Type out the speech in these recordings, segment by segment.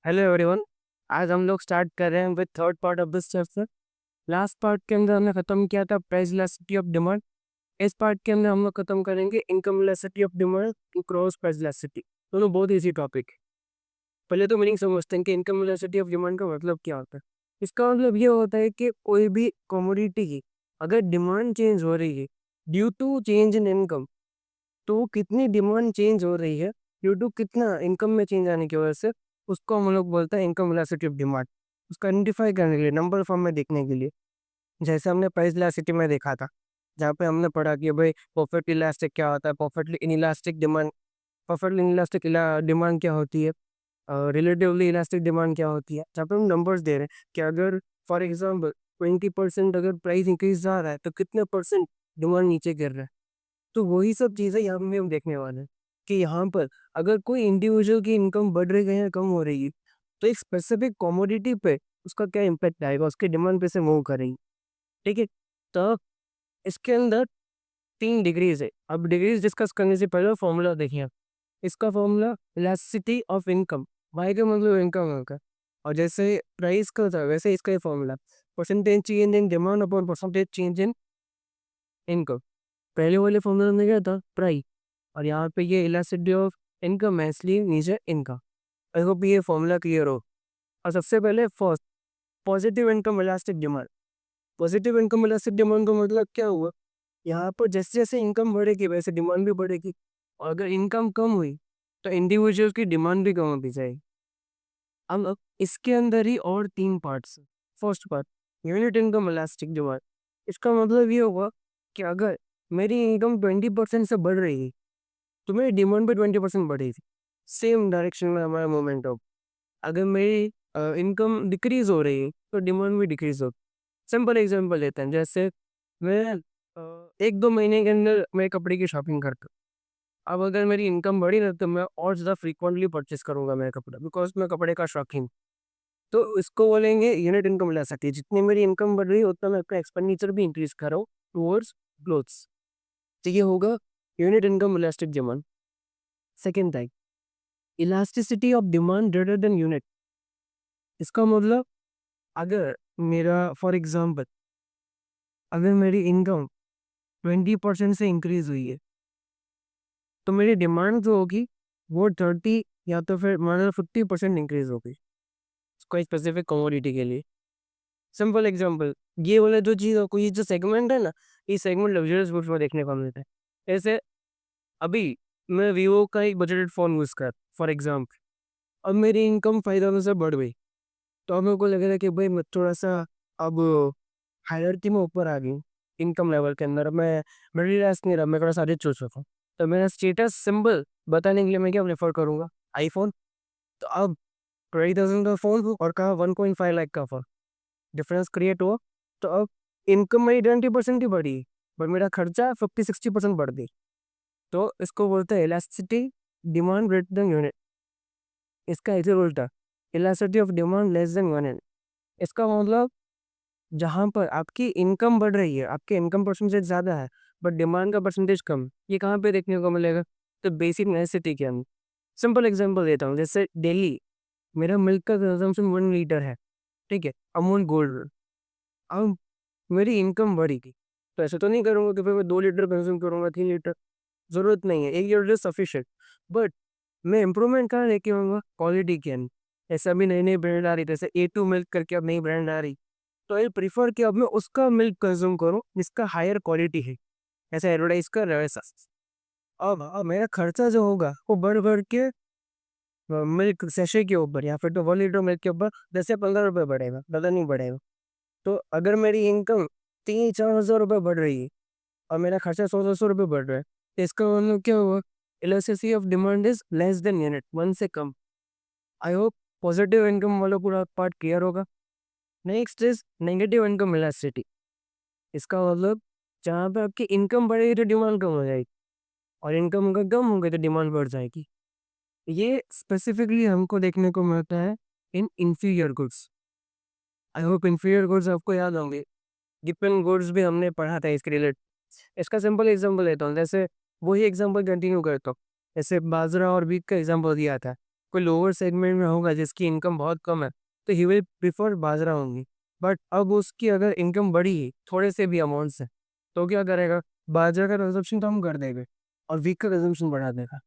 Hello everyone. आज हम लोग स्टार्ट कर रहे हैं with third part of this chapter. Last part के अंदर हमने खत्म किया था प्राइस इलास्टिसिटी ऑफ डिमांड। इस पार्ट के अंदर हम लोग खत्म करेंगे income elasticity of demand cross price elasticity. दोनों बहुत इजी टॉपिक है। पहले तो मीनिंग समझते हैं कि इनकम इलास्टिसिटी ऑफ डिमांड का मतलब क्या होता है। इसका मतलब ये होता है कि कोई भी कमोडिटी की अगर डिमांड चेंज हो रही है due to change in income, तो कितनी डिमांड चेंज हो रही है ड्यू टू कितना इनकम में चेंज आने की वजह से, उसको हम लोग बोलते हैं इनकम वेलोसिटी ऑफ डिमांड। उसका आइडेंटिफाई करने के लिए नंबर फॉर्म में देखने के लिए, जैसे हमने प्राइस इलास्टिसिटी में देखा था, जहाँ पे हमने पढ़ा कि भाई परफेक्ट इलास्टिक क्या होता है, perfectly inelastic demand, perfectly inelastic demand क्या होती है, रिलेटिवली इलास्टिक डिमांड क्या होती है। जहाँ पे हम नंबर्स दे रहे हैं कि अगर फॉर एग्जाम्पल 20% अगर प्राइस इंक्रीज जा रहा है तो कितने परसेंट डिमांड नीचे गिर रहा है। तो वही सब चीज़ें यहाँ पे हम देखने वाले हैं कि यहाँ पर अगर कोई इंडिविजुअल की इनकम बढ़ रही है या कम हो रही है, तो एक स्पेसिफिक कमोडिटी पे उसका क्या इम्पैक्ट आएगा, उसके डिमांड पे से मूव करेंगे। ठीक है। तो इसके अंदर 3 डिग्रीज है। अब डिग्रीज डिस्कस करने से पहले फॉर्मूला देखिए आप। इसका formula elasticity of income, Y का मतलब इनकम होगा, और जैसे प्राइस का था वैसे इसका ही formula percentage change in demand upon percentage change in income. पहले वाले फॉर्मूला में क्या था, प्राइस, और यहाँ पे ये इलास्टिसिटी ऑफ इनकम है, इसलिए नीचे इनकम। आई होप ये फॉर्मूला क्लियर हो। और सबसे पहले first, positive income elastic demand. Positive income elastic demand का मतलब क्या हुआ, यहाँ पर जैसे जैसे इनकम बढ़ेगी वैसे डिमांड भी बढ़ेगी, और अगर इनकम कम हुई तो इंडिविजुअल की डिमांड भी कम होती जाएगी। अब इसके अंदर ही और 3 parts. First part, unit income elastic demand. इसका मतलब ये होगा कि अगर मेरी इनकम 20% से बढ़ रही है तो मेरी डिमांड भी 20% बढ़ेगी। सेम डायरेक्शन में हमारा मूवमेंट हो। अगर मेरी इनकम डिक्रीज हो रही है तो डिमांड भी डिक्रीज हो। सिंपल एग्जांपल लेते हैं, जैसे मैं 1-2 महीने के अंदर मैं कपड़े की शॉपिंग करता हूँ। अब अगर मेरी इनकम बढ़ी ना तो मैं और ज़्यादा फ्रीक्वेंटली परचेस करूंगा मैं कपड़ा, बिकॉज मैं कपड़े का शौकीन। तो इसको बोलेंगे यूनिट इनकम ला सकती है। जितनी मेरी इनकम बढ़ रही है उतना मैं अपना एक्सपेंडिचर भी इंक्रीज कर रहा हूँ टूवर्ड्स क्लोथ्स। तो ये होगा unit income elastic demand. Second type, elasticity of demand greater than unit. इसका मतलब अगर मेरा फॉर एग्जांपल अगर मेरी इनकम 20% से इंक्रीज हुई है तो मेरी डिमांड जो होगी वो 30 या तो फिर मान 50% इंक्रीज होगी कोई स्पेसिफिक कमोडिटी के लिए। सिंपल एग्जांपल, ये वाला जो चीज़ कोई जो सेगमेंट है ना, ये सेगमेंट लग्जरियस गुड्स में देखने को मिलता है। ऐसे अभी मैं वीवो का एक बजटेड फ़ोन यूज़ कर फॉर एग्जाम्पल, अब मेरी इनकम 5,000 से बढ़ गई, तो अब मेरे को लग रहा है कि भाई मैं थोड़ा-सा अब हायरार्की में ऊपर आ गई इनकम लेवल के अंदर। अब मैं मिडिल क्लास नहीं रहा, मैं थोड़ा-सा रिच हो चुका हूँ। तो मेरा स्टेटस सिंबल बताने के लिए मैं क्या प्रेफ़र करूँगा? आईफ़ोन। तो अब 20,000 का फ़ोन हो और कहा 1.5 लाख का फ़ोन, डिफरेंस क्रिएट हुआ। तो अब इनकम मेरी 20% ही बढ़ी, बट मेरा खर्चा 50-60% बढ़ गई। तो इसको बोलते हैं elasticity demand greater than unit. इसका इधर उल्टा, elasticity of demand less than unit. इसका मतलब जहाँ पर आपकी इनकम बढ़ रही है, आपके इनकम परसेंटेज ज़्यादा है, बट डिमांड का परसेंटेज कम, ये कहाँ पे देखने को मिलेगा? तो बेसिक नेसेसिटी के अंदर। सिंपल एग्जांपल देता हूँ, जैसे डेली मेरा मिल्क का कंजम्पशन 1 लीटर है, ठीक है? अमूल गोल्ड। अब मेरी इनकम बढ़ेगी, तो ऐसा तो नहीं करूँगा कि फिर मैं 2 लीटर कंज़्यूम करूँगा, 3 लीटर, ज़रूरत नहीं है, 1 लीटर इज़ सफिशिएंट। बट मैं इम्प्रूवमेंट कहाँ लेके आऊँगा? क्वालिटी के अंदर। ऐसे अभी नई-नई ब्रांड आ रही, जैसे ए2 मिल्क करके अब नई ब्रांड आ रही, तो आई प्रेफर कि अब मैं उसका मिल्क कंज़्यूम करूँ जिसका हायर क्वालिटी है, ऐसा एडवर्टाइज़ कर रहा है वैसा। अब मेरा खर्चा जो होगा वो बढ़-बढ़ के मिल्क सैशे के ऊपर या फिर तो 1 लीटर मिल्क के ऊपर 10 से 15 रुपए बढ़ेगा, ज़्यादा नहीं बढ़ेगा। तो अगर मेरी इनकम 3-4 हज़ार रुपए बढ़ रही है और मेरा खर्चा 100-200 रुपए बढ़ रहा है, तो इसका मतलब क्या हुआ? Elasticity of demand is less than unit, 1 से कम। आई होप पॉजिटिव इनकम वाला पूरा पार्ट क्लियर होगा। Next is negative income elasticity. इसका मतलब जहाँ पे आपकी इनकम बढ़ेगी तो डिमांड कम हो जाएगी, और इनकम अगर कम हो गई तो डिमांड बढ़ जाएगी। ये स्पेसिफिकली हमको देखने को मिलता है in inferior goods. I hope inferior goods आपको याद होंगे। डिपेंड गुड्स भी हमने पढ़ा था इसके रिलेटेड। इसका सिंपल एग्जांपल लेता हूँ, जैसे वही एग्जांपल कंटिन्यू करता हूँ। जैसे बाजरा और व्हीट का एग्जांपल दिया था कोई लोअर सेगमेंट में होगा जिसकी इनकम बहुत कम है, तो ही विल प्रिफर बाजरा होंगी। बट अब उसकी अगर इनकम बढ़ी है थोड़े से भी अमाउंट से, तो क्या करेगा, बाजरा का कंजप्शन कम कर देगा और वीक का कंजम्पशन बढ़ा देगा।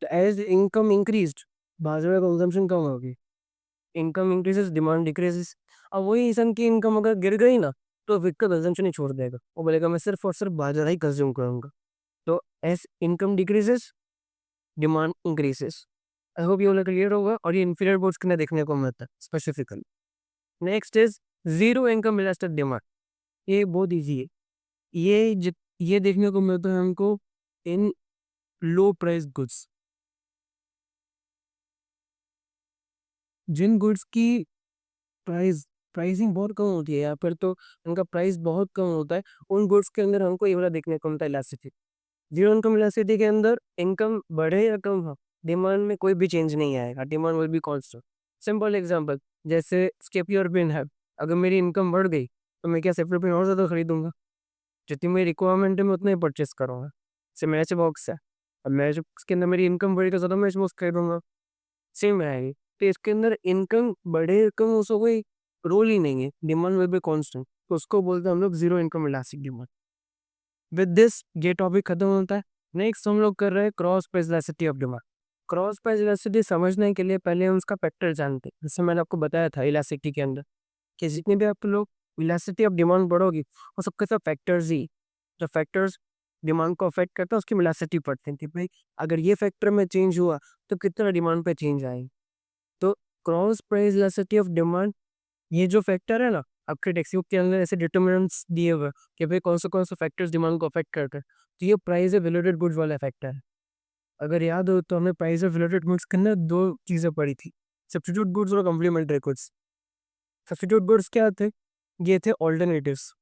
तो एज इनकम इंक्रीज, बाजरा का कंजम्पशन कम होगी, इनकम इंक्रीजेस डिमांड डिक्रीजेस। अब वही इंसान की इनकम अगर गिर गई ना, तो वीक का कंजम्पशन ही छोड़ देगा, वो बोलेगा मैं सिर्फ और सिर्फ बाजरा ही कंज्यूम करूंगा। तो as income decreases, demand increases. I hope ये वाला क्लियर होगा, और ये इन्फीरियर बोर्ड्स के अंदर देखने को मिलता है specifically. Next is zero income elastic demand. ये बहुत ईजी है। ये देखने को मिलता है हमको इन लो प्राइस गुड्स। जिन गुड्स की प्राइसिंग बहुत कम होती है या फिर तो उनका प्राइस बहुत कम होता है, उन गुड्स के अंदर हमको ये वाला देखने को मिलता है इलास्टिसिटी। जीरो इनकम इलास्टिसिटी के अंदर इनकम बढ़े या कम हो, डिमांड में कोई भी चेंज नहीं आएगा, demand will be constant. Simple example, जैसे स्केपियर पेन है, अगर मेरी इनकम बढ़ गई तो मैं क्या सेपरेट पेन और ज़्यादा खरीदूंगा, जितनी मेरी रिक्वायरमेंट है मैं उतना ही परचेस करूँगा। जैसे मैच बॉक्स है, अब मैच बॉक्स के अंदर मेरी इनकम बढ़ी तो ज़्यादा मैच बॉक्स खरीदूंगा, सेम रहेगी। तो इसके अंदर इनकम बढ़े कम उसका कोई रोल ही नहीं है, डिमांड विल बी कांस्टेंट, तो उसको बोलते हैं हम लोग zero income elastic demand. With this ये टॉपिक खत्म होता है। नेक्स्ट हम लोग कर रहे हैं cross price elasticity of demand. Cross price elasticity समझने के लिए पहले हम उसका फैक्टर जानते हैं। जैसे मैंने आपको बताया था इलास्टिसिटी के अंदर कि जितने भी आप लोग इलास्टिसिटी ऑफ डिमांड पढ़ोगी, वो सबके सब फैक्टर्स ही, जो फैक्टर्स डिमांड को अफेक्ट करता है उसकी इलास्टिसिटी पढ़ते हैं कि भाई अगर ये फैक्टर में चेंज हुआ तो कितना डिमांड पे चेंज आएगी। तो cross price elasticity of demand, ये जो फैक्टर है ना, आपके टेक्स्ट बुक के अंदर ऐसे डिटर्मिनेंट्स दिए हुए हैं कि भाई कौन से फैक्टर्स डिमांड को अफेक्ट करते हैं। तो ये प्राइस ऑफ रिलेटेड गुड्स वाला फैक्टर है। अगर याद हो तो हमने प्राइस ऑफ रिलेटेड गुड्स के अंदर दो चीज़ें पढ़ी थी, सब्स्टिट्यूट गुड्स और कॉम्प्लीमेंट्री गुड्स। सब्स्टिट्यूट गुड्स क्या थे, ये थे ऑल्टरनेटिव्स,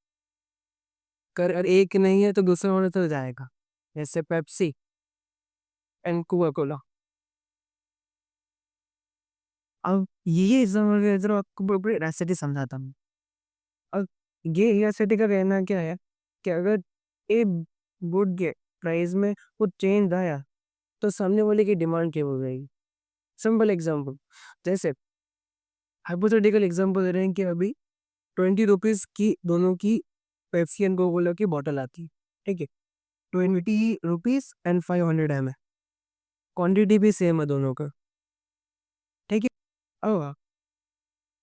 अगर एक नहीं है तो दूसरा होने तो जाएगा, जैसे पेप्सी एंड कोका कोला। अब ये जरा आपको बड़े रेसिटी समझाता हूँ। अब ये यूनिवर्सिटी का कहना क्या है कि अगर एक गुड के प्राइस में कुछ चेंज आया तो सामने वाले की डिमांड क्या हो जाएगी। सिंपल एग्जांपल, जैसे हाइपोथेटिकल एग्जांपल दे रहे हैं कि अभी 20 रुपीज़ की दोनों की पेप्सी एंड कोका कोला की बॉटल आती है, ठीक है, 20 रुपीज़ एंड 500 ml, क्वांटिटी भी सेम है दोनों का, ठीक है। अब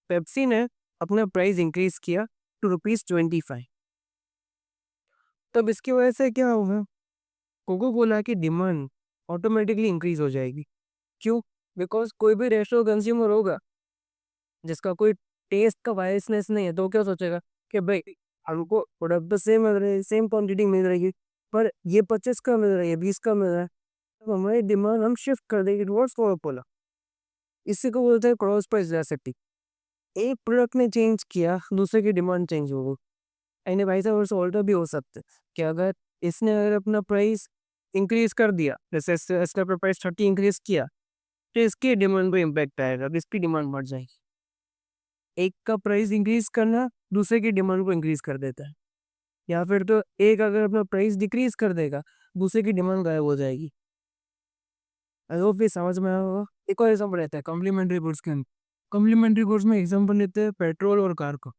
पेप्सी ने अपना प्राइस इंक्रीज किया टू ₹25। तब इसकी वजह से क्या होगा, कोको कोला की डिमांड ऑटोमेटिकली इंक्रीज हो जाएगी। क्यों? बिकॉज कोई भी रेस्टोरेंट कंज्यूमर होगा जिसका कोई टेस्ट का वायसनेस नहीं है, तो वो क्या सोचेगा कि भाई हमको प्रोडक्ट तो सेम मिल रही है, सेम क्वांटिटी मिल रही है, पर ये 25 का मिल रहा है, ये 20 का मिल रहा है, तो हमारी डिमांड हम शिफ्ट कर देंगे टुवर्ड्स कोको कोला। इसी को बोलते हैं क्रॉस प्राइस इलास्टिसिटी। एक प्रोडक्ट ने चेंज किया, दूसरे की डिमांड चेंज हो गई। एंड भाई साहब वर्ष ऑल्टर भी हो सकते हैं कि अगर इसने अगर अपना प्राइस इंक्रीज कर दिया, जैसे इसने अपना प्राइस 30 इंक्रीज किया, तो इसकी डिमांड पे इम्पैक्ट आएगा, अब इसकी डिमांड बढ़ जाएगी। एक का प्राइस इंक्रीज करना दूसरे की डिमांड को इंक्रीज कर देता है, या फिर तो एक अगर अपना प्राइस डिक्रीज कर देगा, दूसरे की डिमांड गायब हो जाएगी। आई होप ये समझ में आया होगा। एक और एग्जाम्पल रहता है कॉम्प्लीमेंट्री गुड्स के अंदर। कॉम्प्लीमेंट्री गुड्स में एग्जाम्पल लेते हैं पेट्रोल और कार का,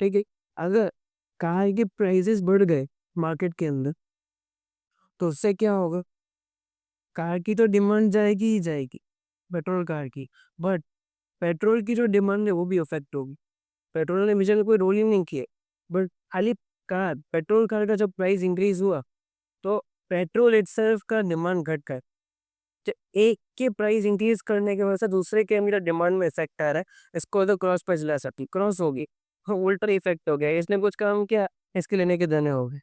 ठीक है। अगर कार के प्राइसेस बढ़ गए मार्केट के अंदर, तो उससे क्या होगा, कार की तो डिमांड जाएगी ही जाएगी, पेट्रोल कार की, बट पेट्रोल की जो डिमांड है वो भी अफेक्ट होगी। पेट्रोल ने मिशन कोई रोल ही नहीं किया, बट खाली कार पेट्रोल कार का जब प्राइस इंक्रीज हुआ, तो पेट्रोल इटसेल्फ का डिमांड घट गया। तो एक के प्राइस इंक्रीज करने की वजह से दूसरे के अंदर डिमांड में इफेक्ट आ रहा है, इसको तो क्रॉस प्राइस ला सकती, क्रॉस होगी, उल्टा इफेक्ट हो गया, इसने कुछ काम किया, इसके लेने के देने हो गए।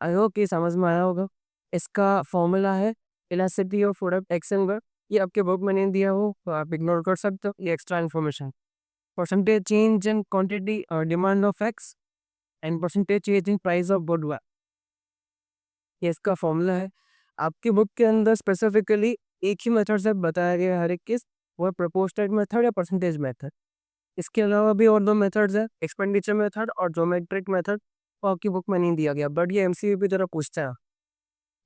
आई होप ये समझ में आया होगा। इसका फॉर्मूला है elasticity of product action work, ये आपके बुक में नहीं दिया हो तो आप इग्नोर कर सकते हो, ये extra information. Percentage change in quantity और demand of X and percentage change in price of good, ये इसका फॉर्मूला है। आपकी बुक के अंदर स्पेसिफिकली एक ही मेथड से बताया गया है हर एक केस, वो प्रोपोर्शनल मेथड या परसेंटेज मेथड। इसके अलावा भी और दो मेथड्स है, एक्सपेंडिचर मेथड और ज्योमेट्रिक मेथड, वो आपकी बुक में नहीं दिया गया, बट ये एमसीक्यू की तरह पूछता है।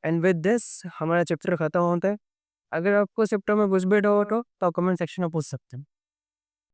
एंड विद दिस हमारा चैप्टर खत्म होता है। अगर आपको चैप्टर में कुछ भी डाउट हो तो कमेंट सेक्शन में पूछ सकते हैं।